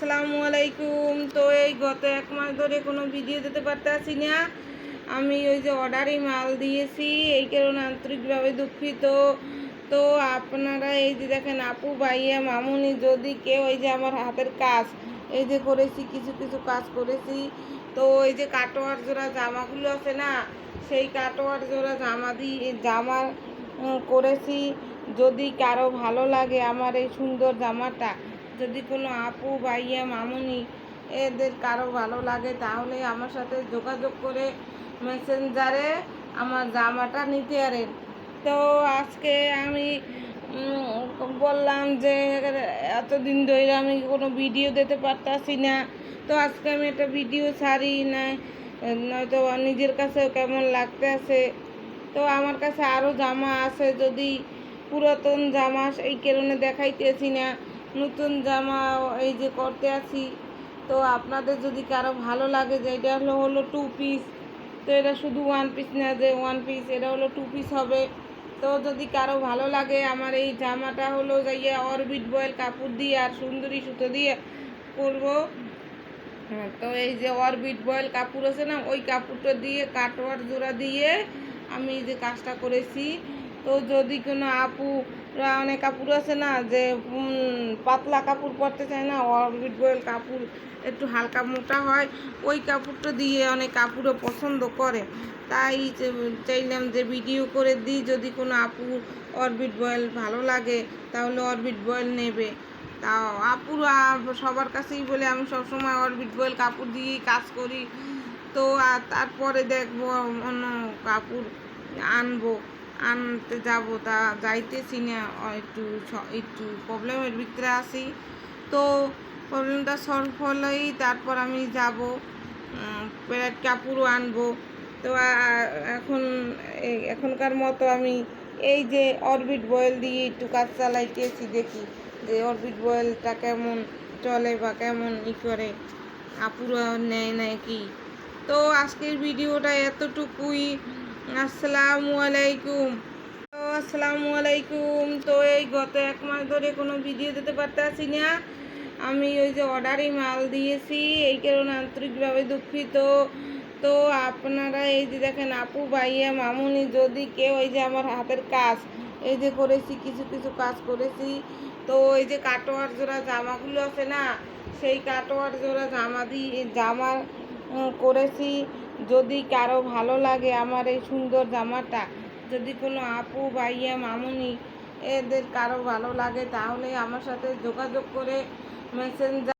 আসসালামু আলাইকুম। তো এই গত এক মাস ধরে কোনো ভিডিও দিতে পারতেছি না। আমি ওই যে অর্ডারই মাল দিয়েছি, এই কারণে আন্তরিকভাবে দুঃখিত। তো আপনারা এই যে দেখেন, আপু ভাইয়া মামুনি যদি কেউ এই যে আমার হাতের কাজ এই যে করেছি, কিছু কিছু কাজ করেছি। তো এই যে কাটোয়ার জোড়া জামাগুলো আছে না, সেই কাটোয়ার জোড়া জামা করেছি। যদি কারো ভালো লাগে আমার এই সুন্দর জামাটা, যদি কোনো আপু ভাইয়া মামুনি এদের কারো ভালো লাগে, তাহলে আমার সাথে যোগাযোগ করে মেসেঞ্জারে আমার জামাটা নিতে পারেন। তো আজকে আমি বললাম যে এতদিন ধরে আমি কোনো ভিডিও দিতে পারতাছি না, তো আজকে আমি একটা ভিডিও ছাড়ি না, নয়তো নিজের কাছেও কেমন লাগতে আছে। তো আমার কাছে আরও জামা আছে, যদি পুরাতন জামা এই কারণে দেখাইতেছি না, নতুন জামা এই যে করতে আছি। তো আপনাদের যদি কারো ভালো লাগে যে এটা হলো 2 পিস, তো এটা শুধু 1 পিস না যে 1 পিস, এটা হলো 2 পিস হবে। তো যদি কারো ভালো লাগে আমার এই জামাটা হলো যাইয়া অরবিট বয়েল কাপড় দিয়ে আর সুন্দরী সুতো দিয়ে করবো। তো এই যে অরবিট বয়েল কাপড় আছে না, ওই কাপড়টা দিয়ে কাটোয়ার জোড়া দিয়ে আমি যে কাজটা করেছি। তো যদি কোনো আপুরা, অনেক কাপড় আছে না যে পাতলা কাপড় পরতে চায় না, অরবিট বয়েল কাপড় একটু হালকা মোটা হয়, ওই কাপড়টা দিয়ে অনেক কাপড়ও পছন্দ করে। তাই চাইলাম যে ভিডিও করে দিই, যদি কোনো আপু অরবিট বয়েল ভালো লাগে তাহলে অরবিট বয়েল নেবে। তাও আপুরা সবার কাছেই বলে আমি সবসময় অরবিট বয়েল কাপড় দিয়েই কাজ করি। তো আর তারপরে দেখবো অন্য কাপড় আনতে যাব, তা যাইতেছি না, একটু প্রবলেমের ভিতরে আছি। তো প্রবলেমটা সলভ হলেই তারপর আমি যাব, প্যারেড কাপড়ও আনবো। তো এখনকার মতো আমি এই যে অরবিট বয়েল দিয়ে একটু কাজ চালাইতেছি, দেখি যে অরবিট বয়েলটা কেমন চলে বা কেমন করে, আপুরা নেয় নাকি। তো আজকের ভিডিওটা এতটুকুই। আসসালামু আলাইকুম। তো এই গত এক মাস ধরে কোনো ভিডিও দিতে পারতেছি না। আমি ওই যে অর্ডারই মাল দিয়েছি, এই কারণে আন্তরিকভাবে দুঃখিত। তো আপনারা এই যে দেখেন, আপু ভাইয়া মামুনি যদি কেউ এই যে আমার হাতের কাজ এই যে করেছি, কিছু কিছু কাজ করেছি। তো এই যে কাটোয়ার জোড়া জামাগুলো আছে না, সেই কাটোয়ার জোড়া জামা করেছি। যদি কারো ভালো লাগে আমার এই সুন্দর জামাটা, যদি কোনো আপু ভাইয়া মামুনি এদের কারো ভালো লাগে, তাহলে আমার সাথে যোগাযোগ করে মেসেঞ্জার